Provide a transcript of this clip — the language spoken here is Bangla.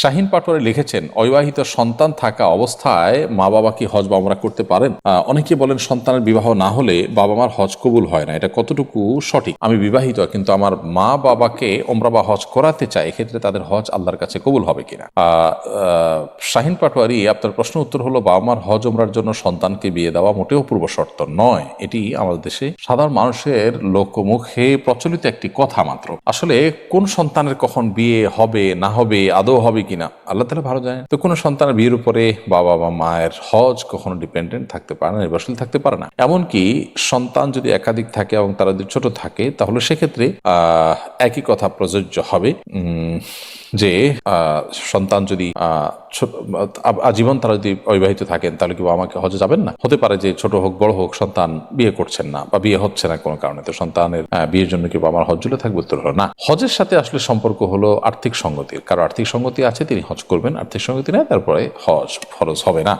শাহিন পাটোয়ারি লিখেছেন, অবিবাহিত সন্তান থাকা অবস্থায় মা বাবা কি হজ বা ওমরা করতে পারেন? অনেকে বলেন সন্তানের বিবাহ না হলে বাবা মার হজ কবুল হয় না, এটা কতটুকু সঠিক? আমি বিবাহিত, কিন্তু আমার মা বাবাকে ওমরা বা হজ করাতে চাই, এক্ষেত্রে তাদের হজ আল্লাহর কাছে কবুল হবে কিনা? শাহিন পাটোয়ারি, আপনার প্রশ্ন উত্তর হলো, বাবা মার হজ ওমরার জন্য সন্তানকে বিয়ে দেওয়া মোটেও পূর্ব শর্ত নয়। এটি আমাদের দেশে সাধারণ মানুষের লোকমুখে প্রচলিত একটি কথা মাত্র। আসলে কোন সন্তানের কখন বিয়ে হবে না হবে, আদৌ হবে কিনা, আল্লাহ তাআলা ভালো জানেন। তো কোনো সন্তানের বিয়ের উপরে বাবা বা মায়ের হজ কখনো ডিপেন্ডেন্ট থাকতে পারে না, নির্ভরশীল থাকতে পারে না। এমনকি সন্তান যদি একাধিক থাকে এবং তারা যদি ছোট থাকে, তাহলে সেক্ষেত্রে একই কথা প্রযোজ্য হবে যে সন্তান যদি আজীবন তারা যদি অবিবাহিত থাকেন, তাহলে কি বাবা মাকে হজে যাবেন না? হতে পারে যে ছোট হোক বড় হোক সন্তান বিয়ে করছেন না বা বিয়ে হচ্ছে না কোনো কারণে, তো সন্তানের বিয়ের জন্য কি বাবা মার হজ ঝুলে থাকবে? উত্তর হলো না। হজের সাথে আসলে সম্পর্ক হলো আর্থিক সঙ্গতির। কারো আর্থিক সঙ্গতি আছে, তিনি হজ করবেন, আর্থিক সঙ্গতি নেই, তারপরে হজ ফরজ হবে না।